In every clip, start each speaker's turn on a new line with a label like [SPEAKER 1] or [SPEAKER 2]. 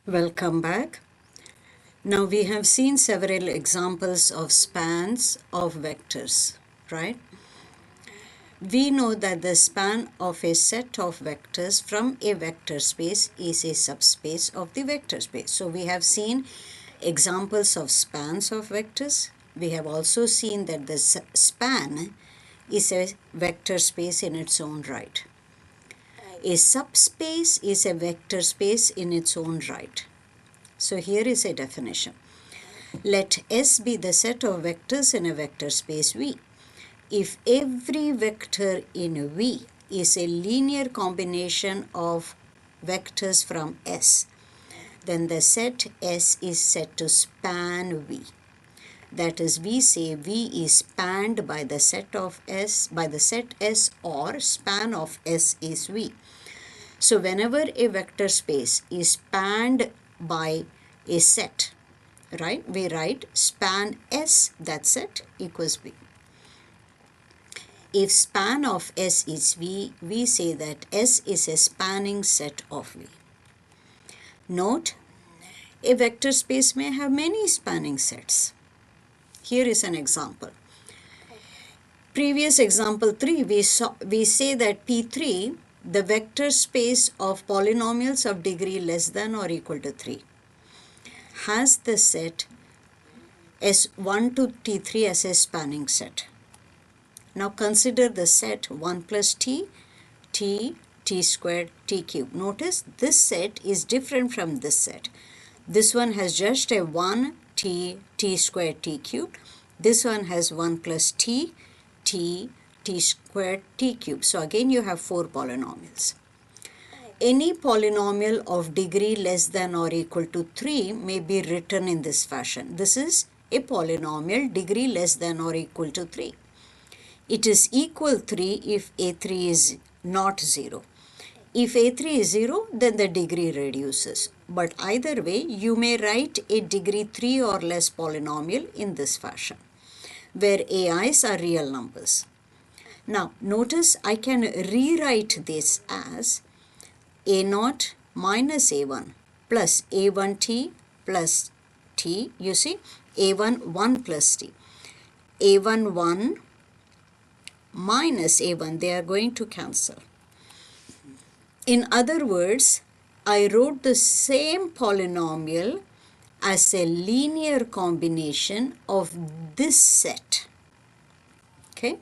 [SPEAKER 1] Welcome back. Now we have seen several examples of spans of vectors, right? We know that the span of a set of vectors from a vector space is a subspace of the vector space. So we have seen examples of spans of vectors. We have also seen that the span is a vector space in its own right. A subspace is a vector space in its own right. So here is a definition. Let S be the set of vectors in a vector space V. If every vector in V is a linear combination of vectors from S, then the set S is said to span V. That is, we say V is spanned by the set of S, by the set S, or span of S is V. So whenever a vector space is spanned by a set, right, we write span S, that set, equals V. If span of S is V, we say that S is a spanning set of V. Note, a vector space may have many spanning sets. Here is an example. Previous example 3, we say that P3, the vector space of polynomials of degree less than or equal to 3, has the set S1 to T3 as a spanning set. Now consider the set 1 plus t, t squared, t cubed. Notice this set is different from this set. This one has just a 1 t squared, t cubed. This one has 1 plus t squared, t cubed. So again you have 4 polynomials. Any polynomial of degree less than or equal to 3 may be written in this fashion. This is a polynomial degree less than or equal to 3. It is equal 3 if A3 is not 0. If A3 is 0, then the degree reduces. But either way, you may write a degree 3 or less polynomial in this fashion, where AI's are real numbers. Now, notice I can rewrite this as A0 minus A1 plus A1t plus t. You see, A1 1 plus t. A1 1 minus A1, they are going to cancel. In other words, I wrote the same polynomial as a linear combination of this set. Okay,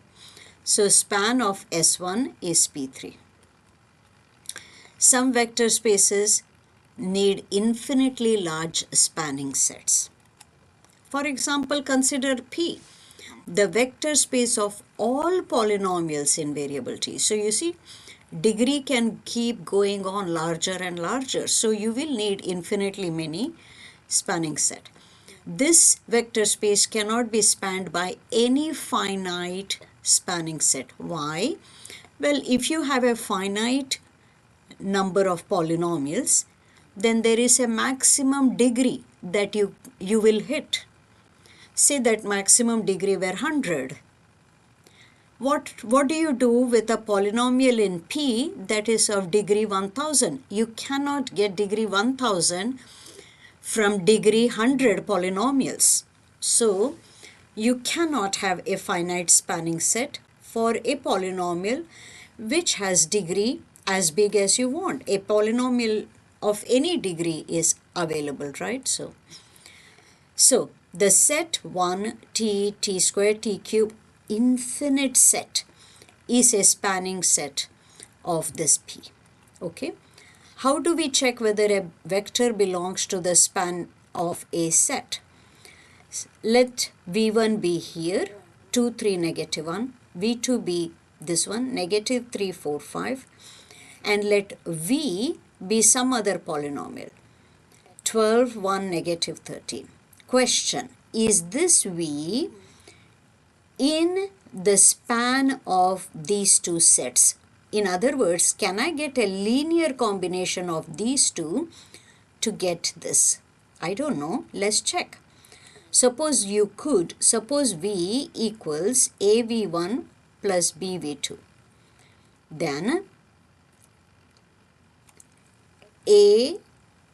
[SPEAKER 1] so span of S1 is P3. Some vector spaces need infinitely large spanning sets. For example, consider P, the vector space of all polynomials in variable t. So you see, degree can keep going on larger and larger. So you will need infinitely many spanning set. This vector space cannot be spanned by any finite spanning set. Why? Well, if you have a finite number of polynomials, then there is a maximum degree that you will hit. Say that maximum degree were 100. What do you do with a polynomial in P that is of degree 1000? You cannot get degree 1000 from degree 100 polynomials. So you cannot have a finite spanning set for a polynomial which has degree as big as you want. A polynomial of any degree is available, right? So the set 1 t squared, t cubed, infinite set is a spanning set of this P. Okay. How do we check whether a vector belongs to the span of a set? Let V1 be here, 2, 3, negative 1. V2 be this one, negative 3, 4, 5. And let V be some other polynomial, 12, 1, negative 13. Question, is this V in the span of these two sets? In other words, can I get a linear combination of these two to get this? I don't know. Let's check. Suppose you could. Suppose V equals AV1 plus BV2. Then A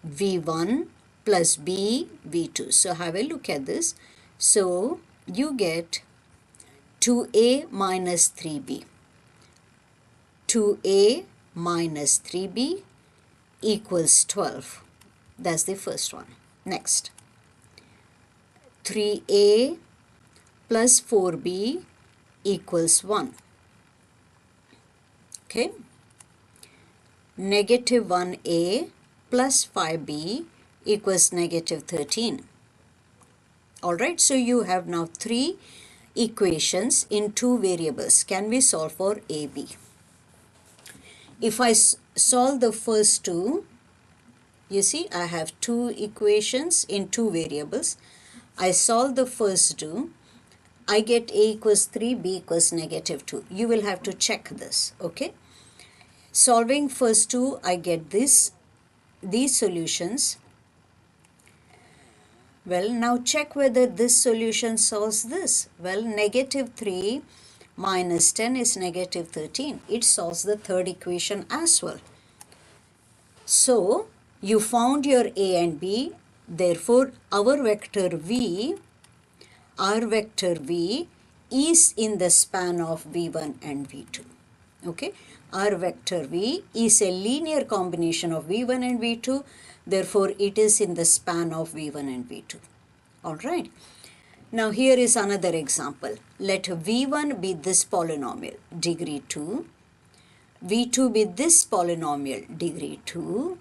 [SPEAKER 1] V1 plus B V2. So have a look at this. So you get 2A minus 3B. 2A minus 3B equals 12. That's the first one. Next, 3A plus 4B equals 1. Okay. Negative 1A plus 5B equals negative 13. Alright, so you have now three equations in two variables. Can we solve for AB? If I solve the first two, you see I have two equations in two variables. I solve the first two, I get A equals 3, B equals negative 2. You will have to check this, okay? Solving first two, I get these solutions. Well, now check whether this solution solves this. Well, negative 3 minus 10 is negative 13. It solves the third equation as well. So, you found your A and B. Therefore, our vector V is in the span of V1 and V2. Okay, our vector V is a linear combination of V1 and V2. Therefore, it is in the span of V1 and V2. All right. Now, here is another example. Let V1 be this polynomial, degree 2. V2 be this polynomial, degree 2.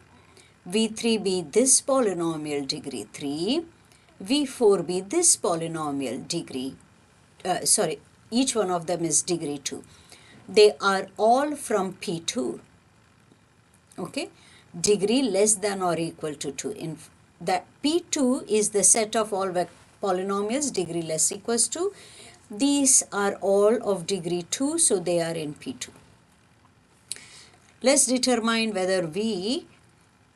[SPEAKER 1] V3 be this polynomial, degree 3. V4 be this polynomial, degree, each one of them is degree 2. They are all from P2. Okay, degree less than or equal to 2. In that P2 is the set of all polynomials degree less equals to. These are all of degree 2, so they are in P2. Let's determine whether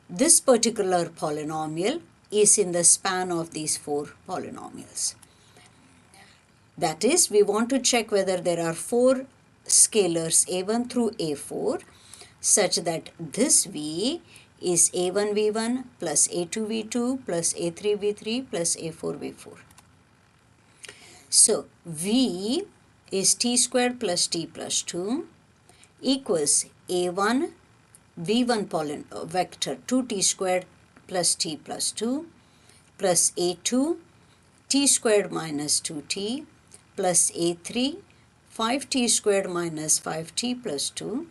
[SPEAKER 1] this particular polynomial is in the span of these four polynomials. That is, we want to check whether there are four scalars A1 through A4 such that this V is A1 V1 plus A2 V2 plus A3 V3 plus A4 V4. So, V is T squared plus T plus 2 equals A1 V1 vector 2T squared plus T plus 2 plus A2 T squared minus 2T plus A3 5T squared minus 5T plus 2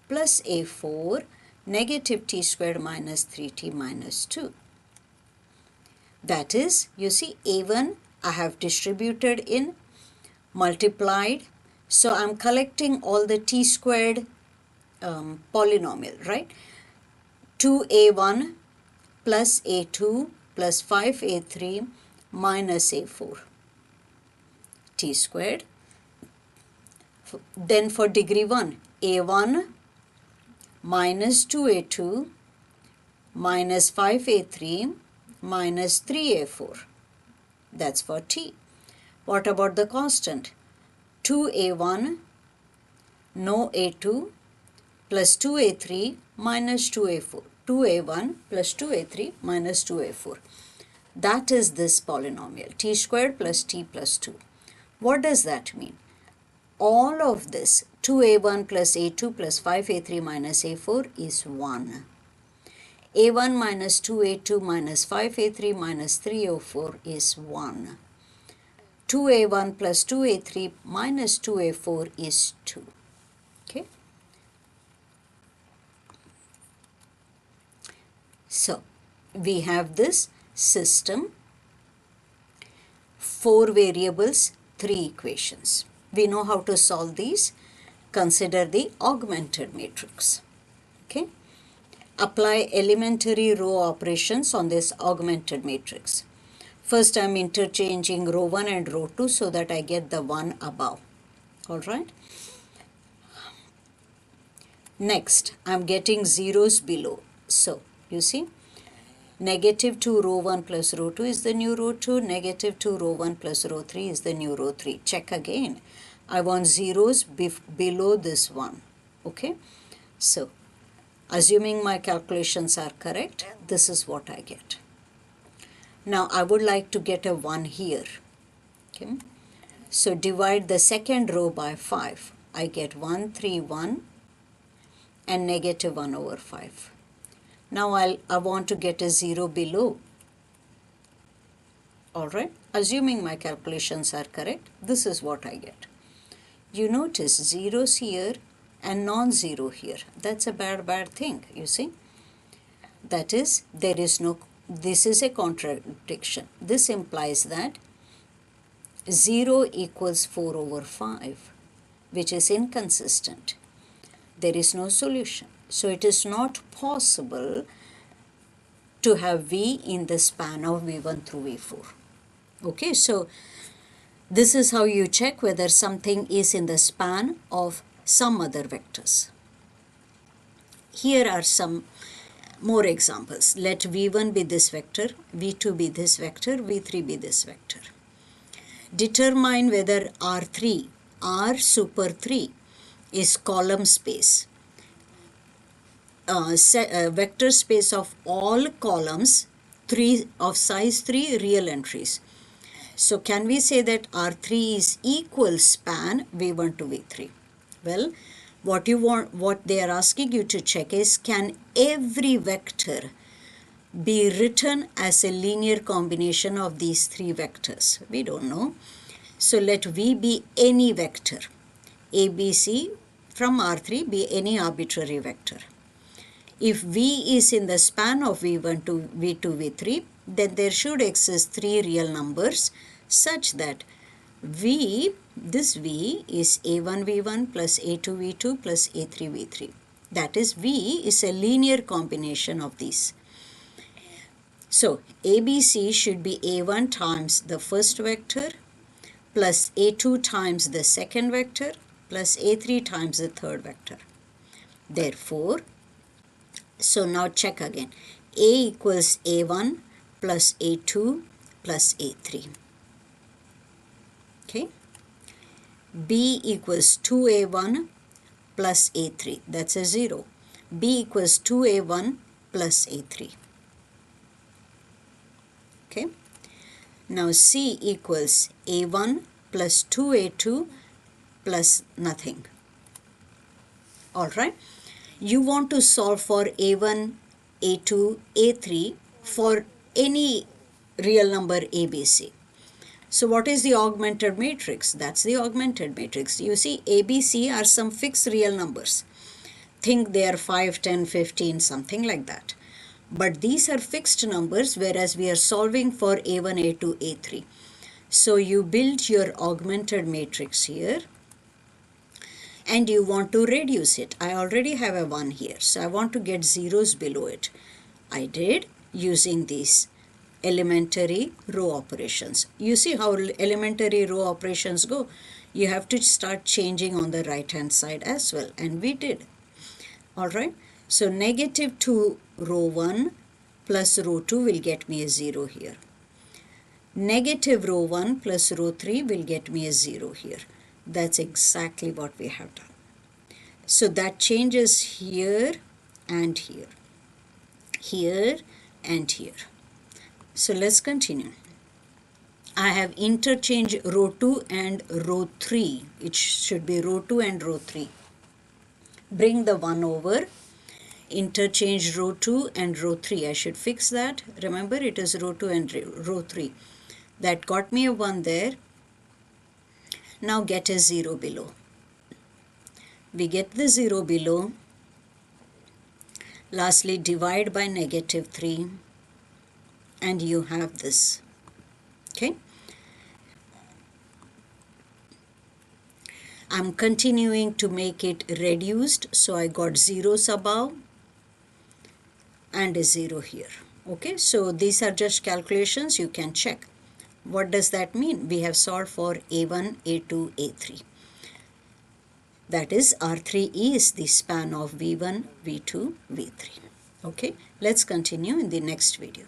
[SPEAKER 1] plus A4 negative T squared minus 3T minus 2. That is, you see A1 I have distributed in, multiplied. So I'm collecting all the T squared polynomial, right? 2A1 plus A2 plus 5A3 minus A4 T squared. Then for degree 1, A1 minus 2A2 minus 5A3 minus 3A4. That's for T. What about the constant? 2A1, no A2, plus 2A3 minus 2A4. 2A1 plus 2A3 minus 2A4. That is this polynomial, T squared plus T plus 2. What does that mean? All of this, 2A1 plus A2 plus 5A3 minus A4 is 1. A1 minus 2A2 minus 5A3 minus 3A4 is 1. 2A1 plus 2A3 minus 2A4 is 2. Okay. So, we have this system, 4 variables, 3 equations. We know how to solve these. Consider the augmented matrix. Okay. Apply elementary row operations on this augmented matrix. First, I am interchanging row 1 and row 2 so that I get the one above. All right. Next, I am getting zeros below. So, you see, negative 2 row 1 plus row 2 is the new row 2. Negative 2 row 1 plus row 3 is the new row 3. Check again. I want zeros below this one. Okay. So, Assuming my calculations are correct, this is what I get. Now I would like to get a 1 here. Okay. So divide the second row by 5. I get 1, 3, 1 and negative 1 over 5. Now I want to get a 0 below. Alright, assuming my calculations are correct, this is what I get. You notice zeros here and non-zero here. That's a bad thing, you see. That is, this is a contradiction. This implies that 0 equals 4 over 5, which is inconsistent. There is no solution. So it is not possible to have V in the span of V1 through V4. Okay, so this is how you check whether something is in the span of some other vectors. Here are some more examples. Let V1 be this vector, V2 be this vector, V3 be this vector. Determine whether R3, R super 3 is column space. Vector space of all columns 3 of size 3 real entries. So can we say that R3 is equal span V1 to V3? Well, what they are asking you to check is, can every vector be written as a linear combination of these 3 vectors? We don't know. So let V be any vector. ABC from R3 be any arbitrary vector. If V is in the span of V1 to V2, V3, then there should exist 3 real numbers such that this V is A1V1 plus A2V2 plus A3V3. That is, V is a linear combination of these. So ABC should be A1 times the first vector plus A2 times the second vector plus A3 times the third vector. Therefore, so now check again. A equals A1 plus A2 plus A3. Okay. B equals 2A1 plus A3. That's a 0. B equals 2A1 plus A3. Okay. Now C equals A1 plus 2A2 plus nothing. Alright. You want to solve for A1, A2, A3 for any real number ABC. So what is the augmented matrix? That's the augmented matrix. You see, ABC are some fixed real numbers. Think they are 5, 10, 15, something like that. But these are fixed numbers, whereas we are solving for A1, A2, A3. So you build your augmented matrix here, and you want to reduce it. I already have a 1 here, so I want to get zeros below it. I did using these elementary row operations. You see how elementary row operations go? You have to start changing on the right hand side as well, and we did. Alright, so negative 2 row 1 plus row 2 will get me a 0 here. Negative row 1 plus row 3 will get me a 0 here. That's exactly what we have done. So that changes here and here, here and here. So let's continue. I have interchanged row 2 and row 3. It should be row 2 and row 3. Bring the 1 over. Interchange row 2 and row 3. I should fix that. Remember, it is row 2 and row 3. That got me a 1 there. Now get a 0 below. We get the 0 below. Lastly, divide by negative 3. And you have this. Okay. I'm continuing to make it reduced. So I got zeros above and a 0 here. Okay. So these are just calculations. You can check. What does that mean? We have solved for A1, A2, A3. That is, R3 is the span of V1, V2, V3. Okay, let's continue in the next video.